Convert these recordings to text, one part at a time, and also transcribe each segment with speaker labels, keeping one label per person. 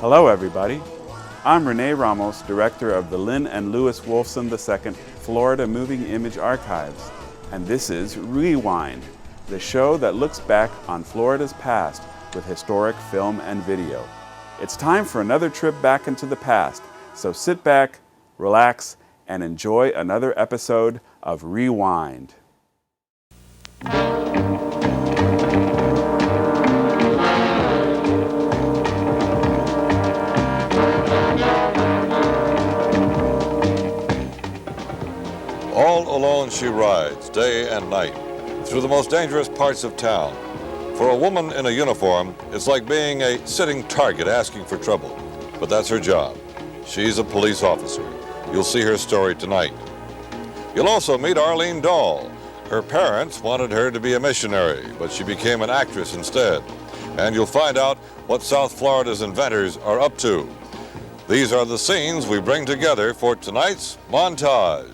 Speaker 1: Hello everybody, I'm Rene Ramos, director of the Lynn and Louis Wolfson II Florida Moving Image Archives, and this is Rewind, the show that looks back on Florida's past with historic film and video. It's time for another trip back into the past, so sit back, relax, and enjoy another episode of Rewind.
Speaker 2: All alone she rides, day and night, through the most dangerous parts of town. For a woman in a uniform, it's like being a sitting target asking for trouble. But that's her job. She's a police officer. You'll see her story tonight. You'll also meet Arlene Dahl. Her parents wanted her to be a missionary, but she became an actress instead. And you'll find out what South Florida's inventors are up to. These are the scenes we bring together for tonight's Montage.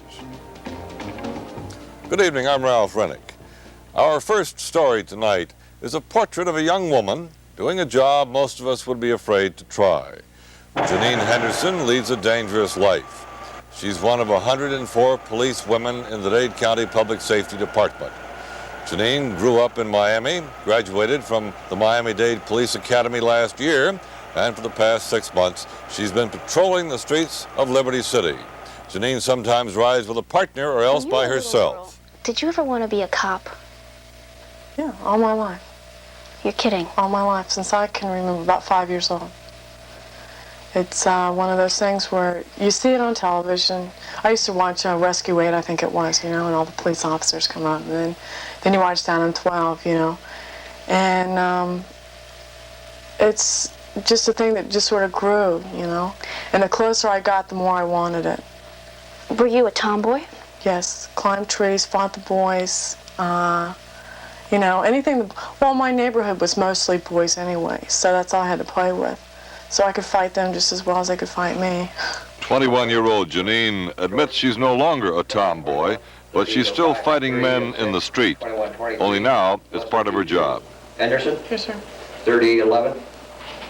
Speaker 2: Good evening, I'm Ralph Resnick. Our first story tonight is a portrait of a young woman doing a job most of us would be afraid to try. Janine Henderson leads a dangerous life. She's one of 104 police women in the Dade County Public Safety Department. Janine grew up in Miami, graduated from the Miami-Dade Police Academy last year, and for the past 6 months, she's been patrolling the streets of Liberty City. Janine sometimes rides with a partner or else by herself.
Speaker 3: Did you ever want to be a cop?
Speaker 4: Yeah, all my life.
Speaker 3: You're kidding.
Speaker 4: All my life, since I can remember, about 5 years old. It's one of those things where you see it on television. I used to watch Rescue 8, I think it was, and all the police officers come out, and then you watch Down in 12, And it's just a thing that just sort of grew, And the closer I got, the more I wanted it.
Speaker 3: Were you a tomboy?
Speaker 4: Yes, climbed trees, fought the boys, anything. Well, my neighborhood was mostly boys anyway, so that's all I had to play with. So I could fight them just as well as they could fight me.
Speaker 2: 21-year-old Janine admits she's no longer a tomboy, but she's still fighting men in the street. Only now, it's part of her job.
Speaker 5: Anderson?
Speaker 4: Yes, sir.
Speaker 5: 3011,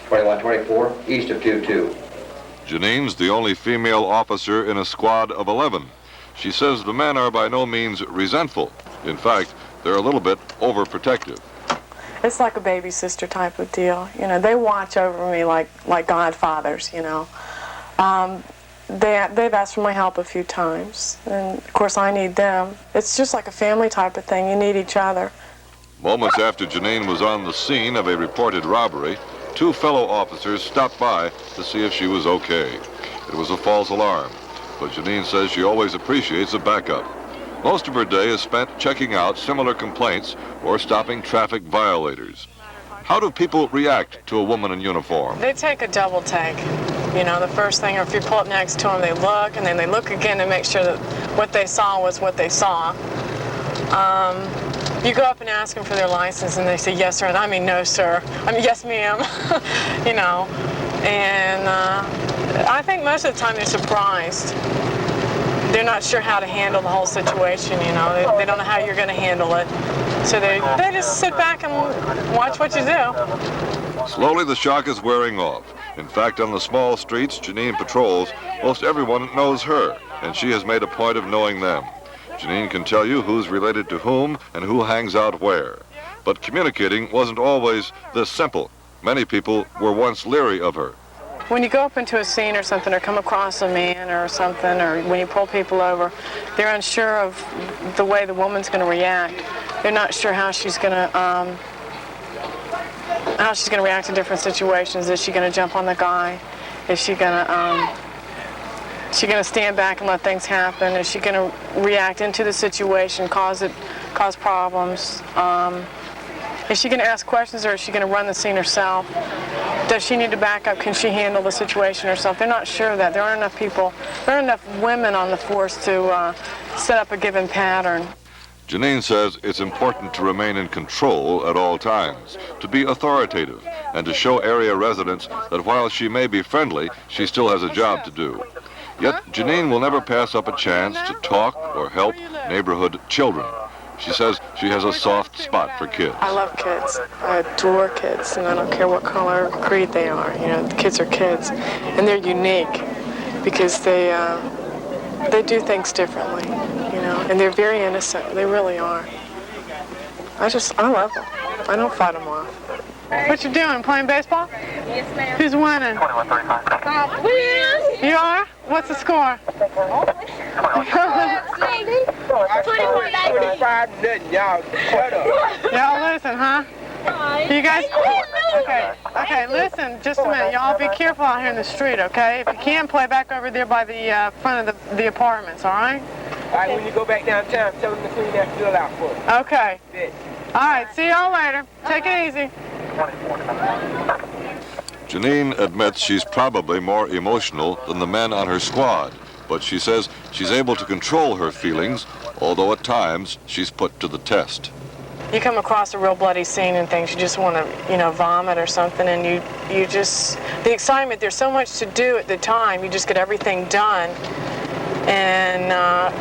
Speaker 5: 2124, east of 22.
Speaker 2: Janine's the only female officer in a squad of 11. She says the men are by no means resentful. In fact, they're a little bit overprotective.
Speaker 4: It's like a baby sister type of deal. They watch over me like godfathers, They've asked for my help a few times. And, of course, I need them. It's just like a family type of thing. You need each other.
Speaker 2: Moments after Janine was on the scene of a reported robbery, 2 fellow officers stopped by to see if she was okay. It was a false alarm, but Janine says she always appreciates a backup. Most of her day is spent checking out similar complaints or stopping traffic violators. How do people react to a woman in uniform?
Speaker 4: They take a double take. The first thing, or if you pull up next to them, they look, and then they look again to make sure that what they saw was what they saw. You go up and ask them for their license, and they say, yes, sir, and I mean, no, sir. I mean, yes, ma'am, And I think most of the time they're surprised. They're not sure how to handle the whole situation, They don't know how you're going to handle it. So they just sit back and watch what you do.
Speaker 2: Slowly the shock is wearing off. In fact, on the small streets Janine patrols, most everyone knows her, and she has made a point of knowing them. Janine can tell you who's related to whom and who hangs out where. But communicating wasn't always this simple. Many people were once leery of her.
Speaker 4: When you go up into a scene or something, or come across a man or something, or when you pull people over, they're unsure of the way the woman's going to react. They're not sure how she's going to react to different situations. Is she going to jump on the guy? Is she going to stand back and let things happen? Is she going to react into the situation, cause problems? Is she going to ask questions, or is she going to run the scene herself? Does she need to back up? Can she handle the situation herself? They're not sure of that. There aren't enough people, there aren't enough women on the force to set up a given pattern.
Speaker 2: Janine says it's important to remain in control at all times, to be authoritative, and to show area residents that while she may be friendly, she still has a job to do. Yet Janine will never pass up a chance to talk or help neighborhood children. She says she has a soft spot for kids.
Speaker 4: I love kids. I adore kids, and I don't care what color or creed they are. You know, kids are kids, and they're unique because they do things differently. You know, and they're very innocent. They really are. I love them. I don't fight them off. What you doing? Playing baseball?
Speaker 6: Yes, ma'am.
Speaker 4: Who's winning?
Speaker 6: 21-35.
Speaker 4: You are? What's the score?
Speaker 6: 25 nothing, y'all. Shut up.
Speaker 4: Y'all listen, huh? You guys? Okay, listen, just a minute. Y'all be careful out here in the street, okay? If you can, play back over there by the front of the apartments, all right?
Speaker 6: All right, when you go back downtown, tell them to clean that field out for us.
Speaker 4: Okay.
Speaker 6: Bitch.
Speaker 4: All right, see y'all later. Take it easy.
Speaker 2: Janine admits she's probably more emotional than the men on her squad, but she says she's able to control her feelings, although at times she's put to the test.
Speaker 4: You come across a real bloody scene and things, you just want to, vomit or something, and you just, the excitement, there's so much to do at the time, you just get everything done. And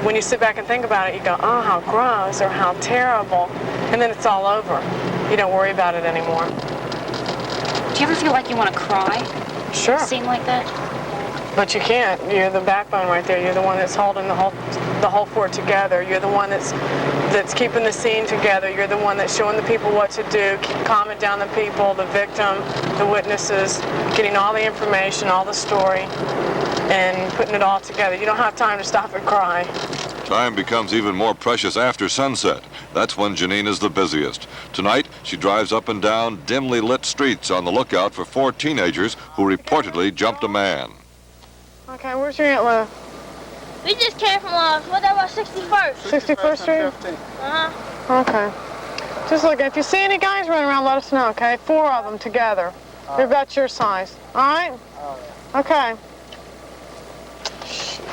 Speaker 4: when you sit back and think about it, you go, oh, how gross or how terrible, and then it's all over. You don't worry about it anymore.
Speaker 3: Do you ever feel like you want to cry?
Speaker 4: Sure.
Speaker 3: A scene like that?
Speaker 4: But you can't. You're the backbone right there. You're the one that's holding the whole fort together. You're the one that's keeping the scene together. You're the one that's showing the people what to do, calming down the people, the victim, the witnesses, getting all the information, all the story, and putting it all together. You don't have time to stop and cry.
Speaker 2: Time becomes even more precious after sunset. That's when Janine is the busiest. Tonight, she drives up and down dimly lit streets on the lookout for 4 teenagers who reportedly jumped a man.
Speaker 4: Okay, where's your aunt live?
Speaker 7: We just came from, what that was, 61st.
Speaker 4: 61st Street?
Speaker 7: Uh-huh.
Speaker 4: Okay. Just look, if you see any guys running around, let us know, okay? 4 of them together. They're about your size. All right? Okay. Shoot.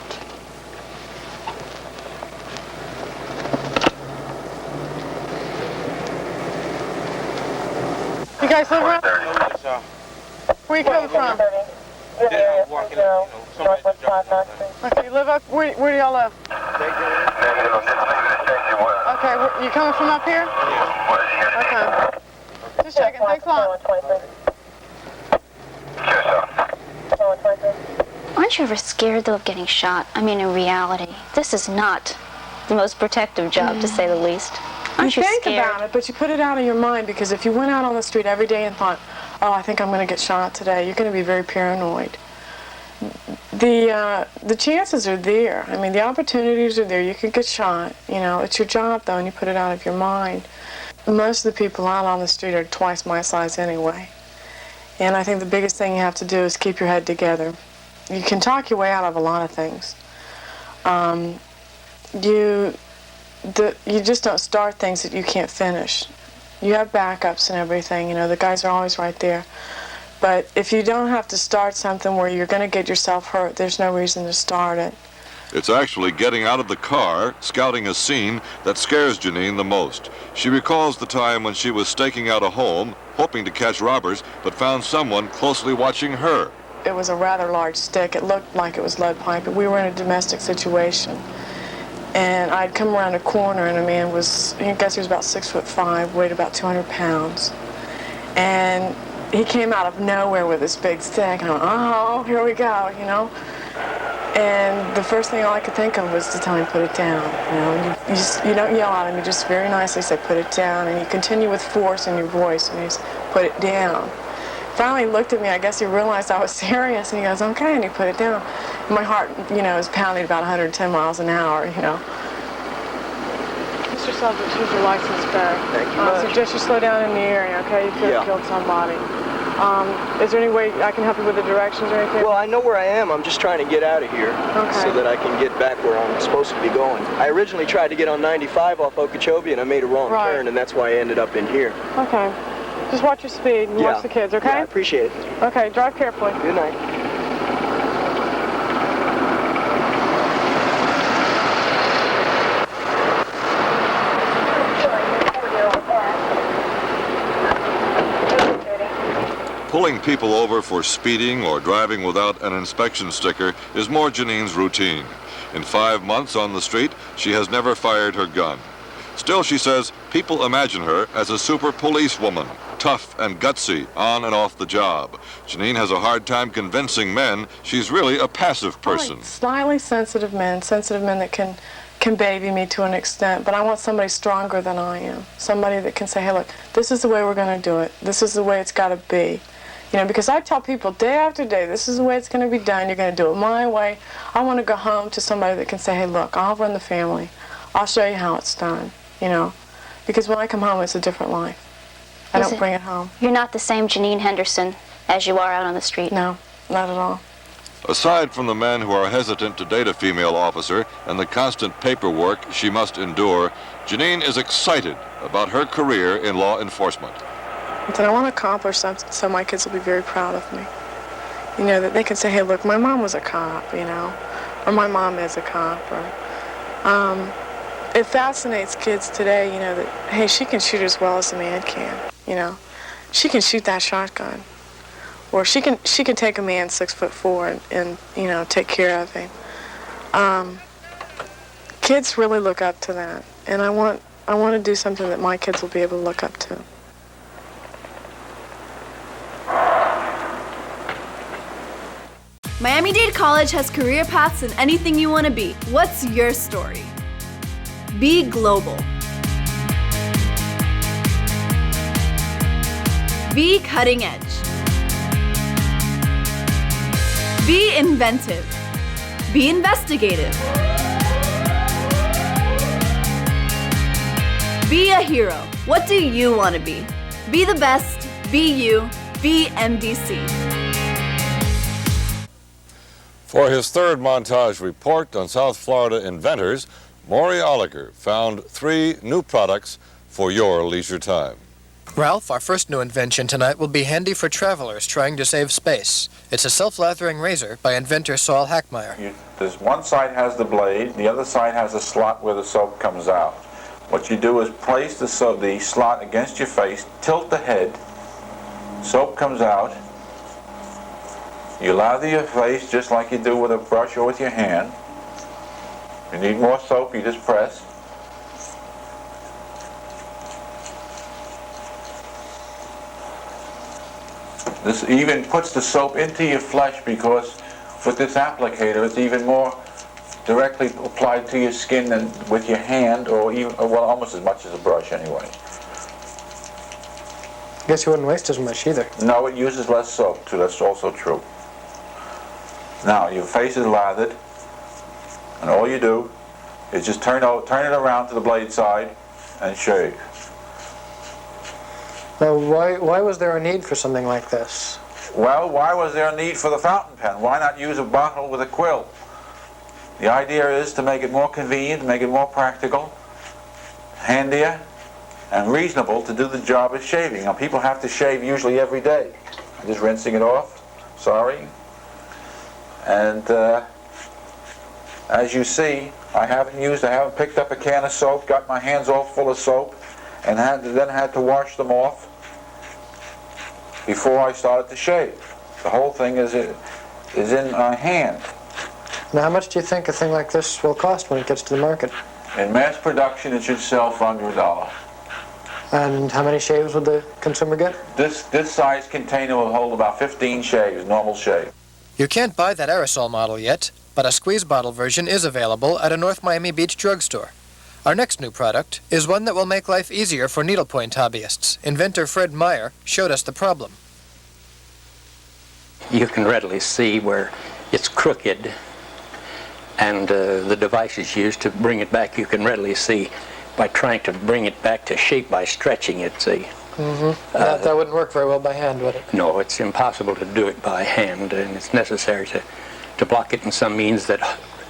Speaker 4: You guys live around? Where you coming from? Okay, you live up, where do y'all live? Okay, you coming from up here? Okay. Just checking, thanks a lot.
Speaker 3: Aren't you ever scared, though, of getting shot? I mean, in reality, this is not the most protective job, to say the least. Aren't you
Speaker 4: think
Speaker 3: scared?
Speaker 4: about it, but you put it out of your mind, because if you went out on the street every day and thought, oh, I think I'm going to get shot today, you're going to be very paranoid. The chances are there. I mean, the opportunities are there. You could get shot. It's your job, though, and you put it out of your mind. Most of the people out on the street are twice my size anyway. And I think the biggest thing you have to do is keep your head together. You can talk your way out of a lot of things. You just don't start things that you can't finish. You have backups and everything. The guys are always right there. But if you don't have to start something where you're going to get yourself hurt, there's no reason to start it.
Speaker 2: It's actually getting out of the car, scouting a scene, that scares Janine the most. She recalls the time when she was staking out a home, hoping to catch robbers, but found someone closely watching her.
Speaker 4: It was a rather large stick. It looked like it was lead pipe, but we were in a domestic situation. And I'd come around a corner, and a man I guess he was about 6'5", weighed about 200 pounds. And he came out of nowhere with this big stick, and I went, oh, here we go, And the first thing all I could think of was to tell him, put it down. You don't yell at him, you just very nicely say, put it down, and you continue with force in your voice, and you just put it down. Finally he looked at me, I guess he realized I was serious, and he goes, okay, and he put it down. And my heart, is pounding about 110 miles an hour, Mr. Selvage, here's your license back.
Speaker 6: Thank you
Speaker 4: I suggest you slow down in the area, okay? You could have killed somebody. Is there any way I can help you with the directions or anything?
Speaker 8: Well, I know where I am. I'm just trying to get out of here so that I can get back where I'm supposed to be going. I originally tried to get on 95 off Okeechobee, and I made a wrong turn, and that's why I ended up in here.
Speaker 4: Okay. Just watch your speed and watch the kids, okay?
Speaker 8: Yeah, I appreciate it.
Speaker 4: Okay, drive carefully.
Speaker 8: Good night.
Speaker 2: Pulling people over for speeding or driving without an inspection sticker is more Janine's routine. In 5 months on the street, she has never fired her gun. Still, she says, people imagine her as a super policewoman, tough and gutsy, on and off the job. Janine has a hard time convincing men she's really a passive person.
Speaker 4: I like slightly sensitive men that can baby me to an extent, but I want somebody stronger than I am. Somebody that can say, hey, look, this is the way we're going to do it. This is the way it's got to be. You know, because I tell people day after day, this is the way it's going to be done. You're going to do it my way. I want to go home to somebody that can say, hey, look, I'll run the family. I'll show you how it's done, you know. Because when I come home, it's a different life. I don't bring it home.
Speaker 3: You're not the same Janine Henderson as you are out on the street.
Speaker 4: No, not at all.
Speaker 2: Aside from the men who are hesitant to date a female officer and the constant paperwork she must endure, Janine is excited about her career in law enforcement.
Speaker 4: And I want to accomplish something so my kids will be very proud of me. You know, that they can say, hey, look, my mom was a cop, you know, or my mom is a cop. Or, it fascinates kids today, you know, that, hey, she can shoot as well as a man can, you know. She can shoot that shotgun. Or she can take a man 6'4" and you know, take care of him. Kids really look up to that, and I want to do something that my kids will be able to look up to.
Speaker 9: Miami-Dade College has career paths in anything you want to be. What's your story? Be global. Be cutting edge. Be inventive. Be investigative. Be a hero. What do you want to be? Be the best. Be you. Be MDC.
Speaker 2: For his third montage report on South Florida inventors, Maury Oliger found 3 new products for your leisure time.
Speaker 10: Ralph, our first new invention tonight will be handy for travelers trying to save space. It's a self-lathering razor by inventor Saul Hackmeyer.
Speaker 11: There's one side has the blade, the other side has a slot where the soap comes out. What you do is place the slot against your face, tilt the head, soap comes out. You lather your face just like you do with a brush or with your hand. If you need more soap, you just press. This even puts the soap into your flesh because with this applicator it's even more directly applied to your skin than with your hand, or even, well, almost as much as a brush anyway.
Speaker 10: I guess you wouldn't waste as much either.
Speaker 11: No, it uses less soap too, that's also true. Now your face is lathered and all you do is just turn it around to the blade side and shave.
Speaker 10: Now, why was there a need for something like this?
Speaker 11: Well, why was there a need for the fountain pen? Why not use a bottle with a quill? The idea is to make it more convenient, make it more practical, handier, and reasonable to do the job of shaving. Now, people have to shave usually every day. I'm just rinsing it off, sorry. And as you see, I haven't picked up a can of soap, got my hands all full of soap, and then had to wash them off before I started to shave. The whole thing is in my hand.
Speaker 10: Now, how much do you think a thing like this will cost when it gets to the market?
Speaker 11: In mass production, it should sell for under $1.
Speaker 10: And how many shaves would the consumer get?
Speaker 11: This size container will hold about 15 shaves, normal shave.
Speaker 10: You can't buy that aerosol model yet, but a squeeze bottle version is available at a North Miami Beach drugstore. Our next new product is one that will make life easier for needlepoint hobbyists. Inventor Fred Meyer showed us the problem.
Speaker 12: You can readily see where it's crooked, and the device is used to bring it back. You can readily see by trying to bring it back to shape by stretching it, see.
Speaker 10: That wouldn't work very well by hand, would it?
Speaker 12: No, it's impossible to do it by hand, and it's necessary to block it in some means that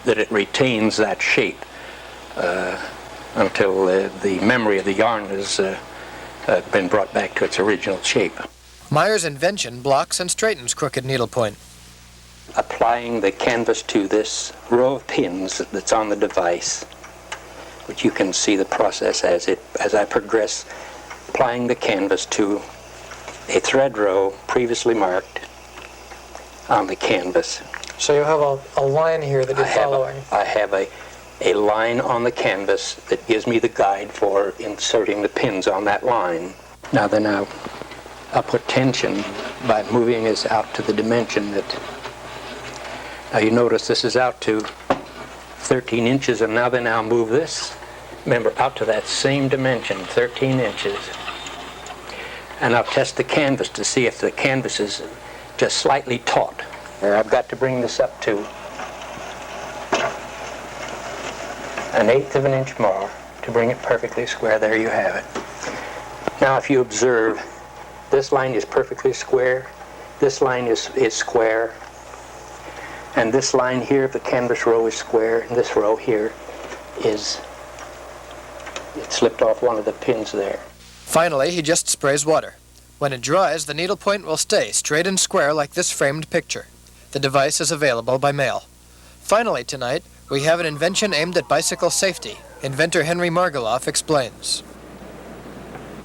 Speaker 12: it retains that shape until the memory of the yarn has been brought back to its original shape.
Speaker 10: Meyer's invention blocks and straightens crooked needlepoint.
Speaker 12: Applying the canvas to this row of pins that's on the device, which you can see the process as I progress, applying the canvas to a thread row previously marked on the canvas.
Speaker 10: So you have a line here that you're following.
Speaker 12: I have a a line on the canvas that gives me the guide for inserting the pins on that line. Now then I'll put tension by moving this out to the dimension that, now you notice this is out to 13 inches, and now then I'll move this, remember, out to that same dimension, 13 inches. And I'll test the canvas to see if the canvas is just slightly taut. And I've got to bring this up to 1/8 of an inch more to bring it perfectly square. There you have it. Now if you observe, this line is perfectly square, this line is square, and this line here of the canvas row is square, and this row here is, it slipped off one of the pins there.
Speaker 10: Finally, he just sprays water. When it dries, the needlepoint will stay straight and square like this framed picture. The device is available by mail. Finally tonight, we have an invention aimed at bicycle safety. Inventor Henry Margoloff explains.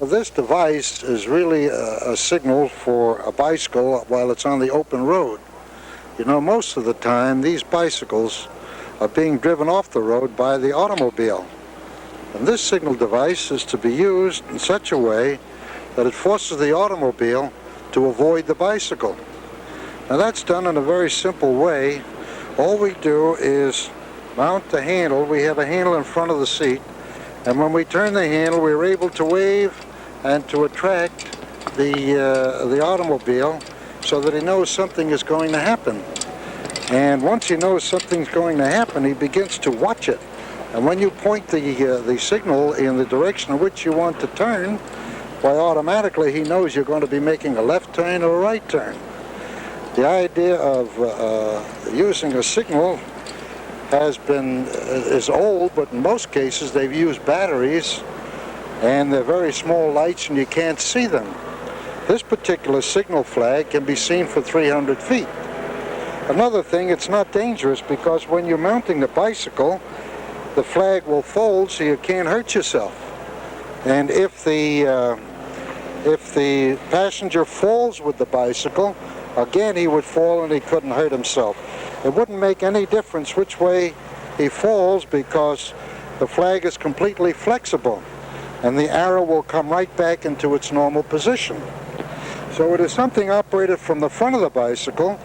Speaker 13: This device is really a signal for a bicycle while it's on the open road. You know, most of the time, these bicycles are being driven off the road by the automobile. And this signal device is to be used in such a way that it forces the automobile to avoid the bicycle. Now that's done in a very simple way. All we do is mount the handle. We have a handle in front of the seat, and when we turn the handle, we're able to wave and to attract the automobile so that he knows something is going to happen. And once he knows something's going to happen, he begins to watch it. And when you point the signal in the direction in which you want to turn, why automatically he knows you're going to be making a left turn or a right turn. The idea of using a signal is old, but in most cases they've used batteries, and they're very small lights and you can't see them. This particular signal flag can be seen for 300 feet. Another thing, it's not dangerous because when you're mounting the bicycle, the flag will fold so you can't hurt yourself. And if the passenger falls with the bicycle, again he would fall and he couldn't hurt himself. It wouldn't make any difference which way he falls because the flag is completely flexible and the arrow will come right back into its normal position. So it is something operated from the front of the bicycle,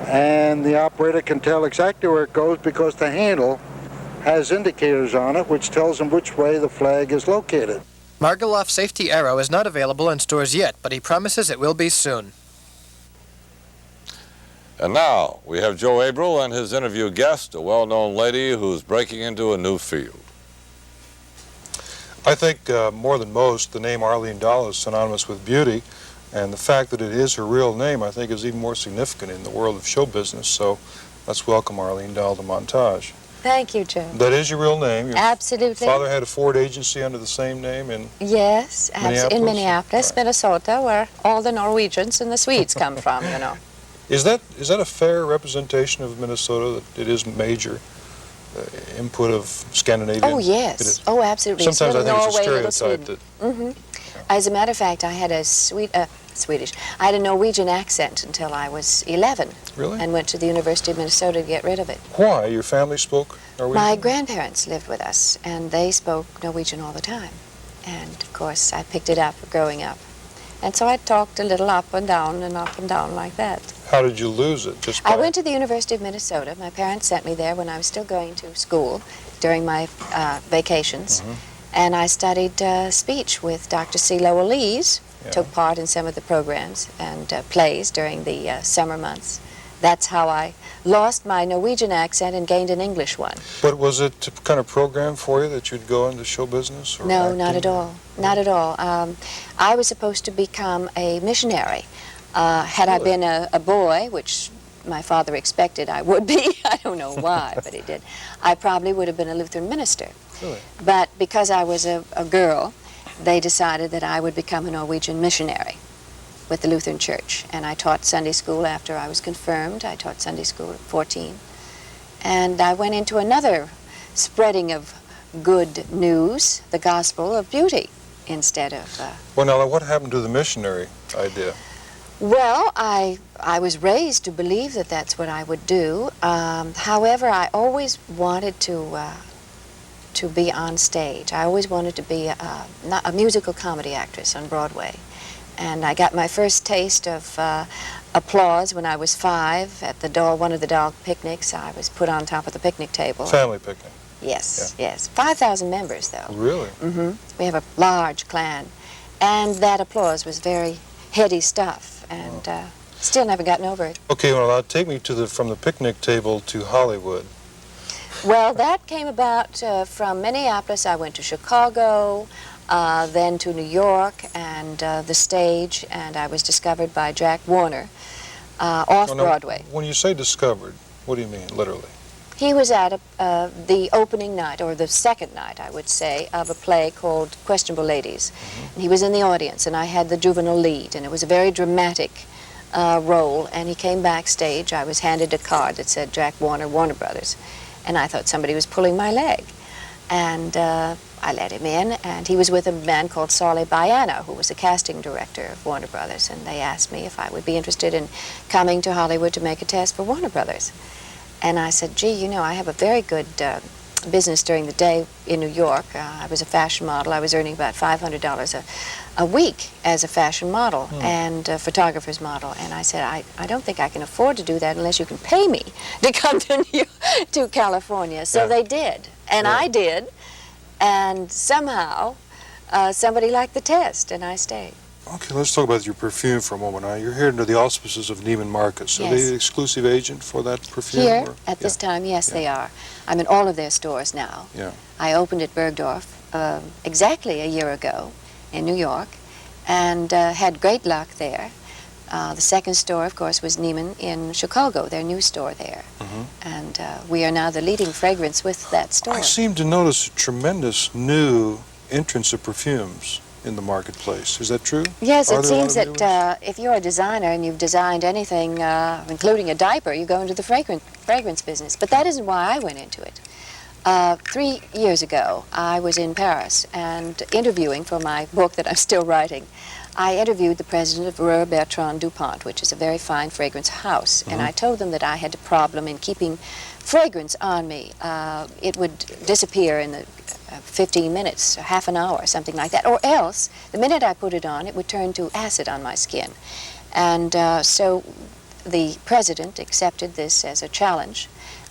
Speaker 13: and the operator can tell exactly where it goes because the handle has indicators on it which tells him which way the flag is located.
Speaker 10: Margoloff's safety arrow is not available in stores yet, but he promises it will be soon.
Speaker 2: And now we have Joe Abril and his interview guest, a well-known lady who's breaking into a new field.
Speaker 14: I think more than most, the name Arlene Dahl is synonymous with beauty, and the fact that it is her real name, I think, is even more significant in the world of show business. So let's welcome Arlene Dahl to Montage.
Speaker 15: Thank you, Joe.
Speaker 14: That is your real name? Your
Speaker 15: Absolutely.
Speaker 14: Father had a Ford agency under the same name in
Speaker 15: Yes, in Minneapolis,
Speaker 14: right.
Speaker 15: Minnesota, where all the Norwegians and the Swedes come from, you know.
Speaker 14: Is that a fair representation of Minnesota, that it is major input of Scandinavian?
Speaker 15: Oh, yes. Oh, absolutely.
Speaker 14: Sometimes I think
Speaker 15: Norway,
Speaker 14: it's a stereotype that...
Speaker 15: Mm-hmm. As a matter of fact, I had a I had a Norwegian accent until I was 11.
Speaker 14: Really?
Speaker 15: And went to the University of Minnesota to get rid of it.
Speaker 14: Why? Your family spoke Norwegian?
Speaker 15: My grandparents lived with us, and they spoke Norwegian all the time. And, of course, I picked it up growing up. And so I talked a little up and down like that.
Speaker 14: How did you lose it? Just
Speaker 15: I went to the University of Minnesota. My parents sent me there when I was still going to school during my vacations.
Speaker 14: Mm-hmm.
Speaker 15: And I studied speech with Dr. C. Lowell Lees, took part in some of the programs and plays during the summer months. That's how I lost my Norwegian accent and gained an English one.
Speaker 14: But was it kind of programmed for you that you'd go into show business? Or
Speaker 15: No,
Speaker 14: acting?
Speaker 15: not at all. Not at all. I was supposed to become a missionary. Had I been a boy, which my father expected I would be, I don't know why, but he did, I probably would have been a Lutheran minister.
Speaker 14: Really?
Speaker 15: But because I was a girl, they decided that I would become a Norwegian missionary with the Lutheran Church. And I taught Sunday school after I was confirmed. I taught Sunday school at 14. And I went into another spreading of good news, the gospel of beauty, instead of...
Speaker 14: Well, now, what happened to the missionary idea?
Speaker 15: Well, I was raised to believe that that's what I would do. However, I always wanted to be on stage. I always wanted to be a musical comedy actress on Broadway. And I got my first taste of applause when I was 5 at one of the dog picnics. I was put on top of the picnic table.
Speaker 14: Family picnic.
Speaker 15: Yes, yes. 5,000 members, though.
Speaker 14: Really?
Speaker 15: Mm-hmm. We have a large clan. And that applause was very heady stuff, and still never gotten over it.
Speaker 14: Okay, well, now take me from the picnic table to Hollywood.
Speaker 15: Well, that came about from Minneapolis. I went to Chicago, then to New York, and the stage, and I was discovered by Jack Warner off-Broadway.
Speaker 14: When you say discovered, what do you mean, literally?
Speaker 15: He was at the opening night, or the second night, I would say, of a play called Questionable Ladies. And he was in the audience, and I had the juvenile lead, and it was a very dramatic role. And he came backstage. I was handed a card that said Jack Warner, Warner Brothers, and I thought somebody was pulling my leg. And I let him in, and he was with a man called Sarli Baiano, who was the casting director of Warner Brothers, and they asked me if I would be interested in coming to Hollywood to make a test for Warner Brothers. And I said, gee, you know, I have a very good business during the day in New York. I was a fashion model. I was earning about $500 a week as a fashion model and a photographer's model. And I said, I don't think I can afford to do that unless you can pay me to come to California. So they did, and I did. And somehow somebody liked the test, and I stayed.
Speaker 14: Okay, let's talk about your perfume for a moment. Now, you're here under the auspices of Neiman Marcus. Are they the exclusive agent for that perfume?
Speaker 15: Here, at this time, yes, they are. I'm in all of their stores now.
Speaker 14: Yeah.
Speaker 15: I opened at Bergdorf exactly a year ago in New York, and had great luck there. The second store, of course, was Neiman in Chicago, their new store there. And we are now the leading fragrance with that store.
Speaker 14: I seem to notice a tremendous new entrance of perfumes in the marketplace. Is that true?
Speaker 15: Yes, it seems that if you're a designer and you've designed anything, including a diaper, you go into the fragrance business. But that isn't why I went into it. 3 years ago, I was in Paris and interviewing for my book that I'm still writing. I interviewed the president of Reur Bertrand Dupont, which is a very fine fragrance house, and I told them that I had a problem in keeping fragrance on me. It would disappear in the 15 minutes, half an hour, something like that, or else, the minute I put it on, it would turn to acid on my skin. And so the president accepted this as a challenge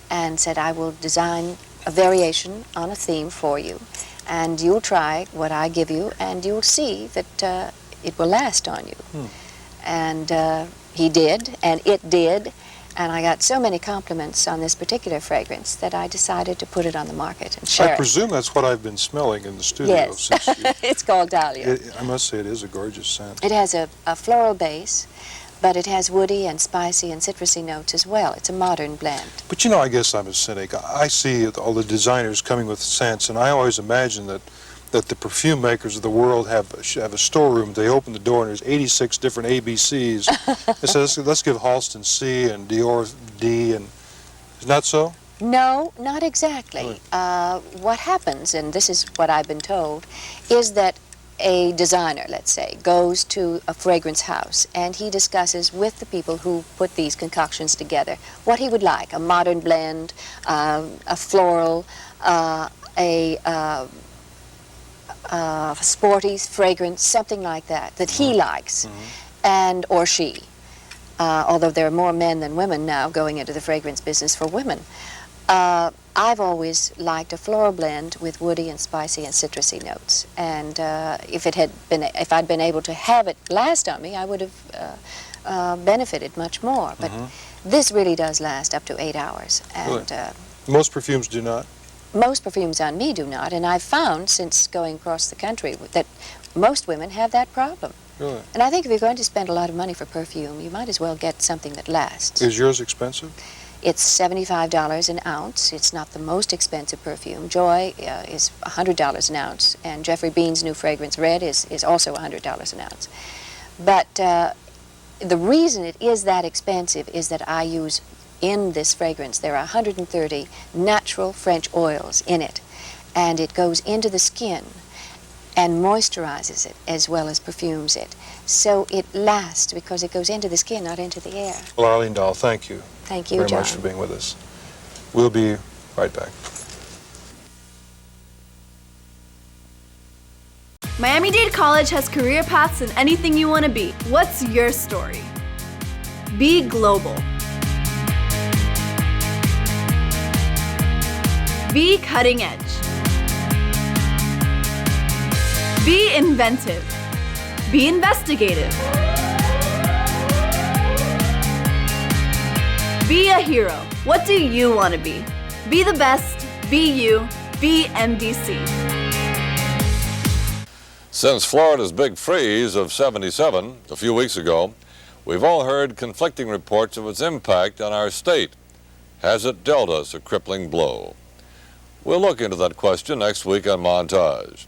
Speaker 15: and said, I will design a variation on a theme for you, and you'll try what I give you, and you'll see that it will last on you. And he did, and it did, and I got so many compliments on this particular fragrance that I decided to put it on the market and share it.
Speaker 14: I presume that's what I've been smelling in the studio.
Speaker 15: Yes, it's called Dahlia.
Speaker 14: I must say it is a gorgeous scent.
Speaker 15: It has a floral base, but it has woody and spicy and citrusy notes as well. It's a modern blend.
Speaker 14: But you know, I guess I'm a cynic. I see all the designers coming with scents, and I always imagine that the perfume makers of the world have a storeroom. They open the door and there's 86 different ABCs. They say, let's give Halston C and Dior D, and is not so?
Speaker 15: No, not exactly. Really? What happens, and this is what I've been told, is that a designer, let's say, goes to a fragrance house and he discusses with the people who put these concoctions together what he would like: a modern blend, a floral, a sporty fragrance, something like that he likes, and or she. Although there are more men than women now going into the fragrance business for women. I've always liked a floral blend with woody and spicy and citrusy notes, and if I'd been able to have it last on me, I would have benefited much more. But this really does last up to 8 hours, and
Speaker 14: really? Most perfumes do not.
Speaker 15: Most perfumes on me do not, and I've found since going across the country that most women have that problem.
Speaker 14: Really?
Speaker 15: And I think if you're going to spend a lot of money for perfume, you might as well get something that lasts.
Speaker 14: Is yours expensive?
Speaker 15: It's $75 an ounce. It's not the most expensive perfume. Joy is $100 an ounce, and Jeffrey Bean's new fragrance, Red, is also $100 an ounce. But the reason it is that expensive is that I use, in this fragrance, there are 130 natural French oils in it, and it goes into the skin and moisturizes it as well as perfumes it. So it lasts because it goes into the skin, not into the air.
Speaker 14: Well, Arlene Dahl, thank you.
Speaker 15: Thank you,
Speaker 14: very
Speaker 15: John.
Speaker 14: much for being with us. We'll be right back.
Speaker 9: Miami-Dade College has career paths in anything you want to be. What's your story? Be global. Be cutting edge. Be inventive. Be investigative. Be a hero. What do you want to be? Be the best. Be you. Be MDC.
Speaker 2: Since Florida's big freeze of 77 a few weeks ago, we've all heard conflicting reports of its impact on our state. Has it dealt us a crippling blow? We'll look into that question next week on Montage.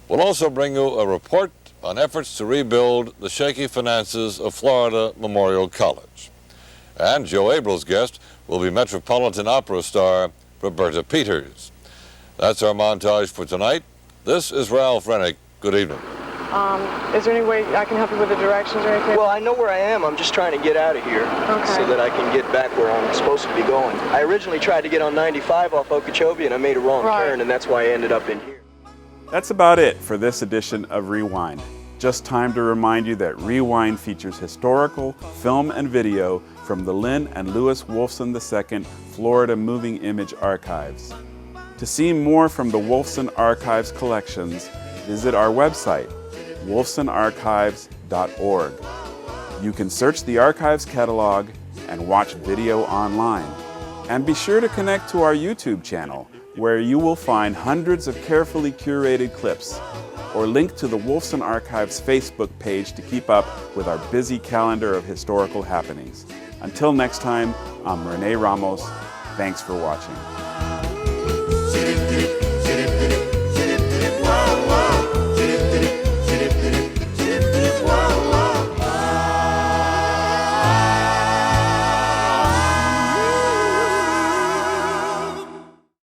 Speaker 2: We'll also bring you a report on efforts to rebuild the shaky finances of Florida Memorial College. And Joe Abel's guest will be Metropolitan Opera star Roberta Peters. That's our montage for tonight. This is Ralph Resnick. Good evening.
Speaker 4: Is there any way I can help you with the directions or anything?
Speaker 8: Well, I know where I am. I'm just trying to get out of here so that I can get back where I'm supposed to be going. I originally tried to get on 95 off Okeechobee, and I made a wrong turn, and that's why I ended up in here.
Speaker 1: That's about it for this edition of Rewind. Just time to remind you that Rewind features historical film and video from the Lynn and Louis Wolfson II Florida Moving Image Archives. To see more from the Wolfson Archives collections, visit our website, wolfsonarchives.org. You can search the archives catalog and watch video online. And be sure to connect to our YouTube channel, where you will find hundreds of carefully curated clips, or link to the Wolfson Archives Facebook page to keep up with our busy calendar of historical happenings. Until next time, I'm Rene Ramos. Thanks for watching.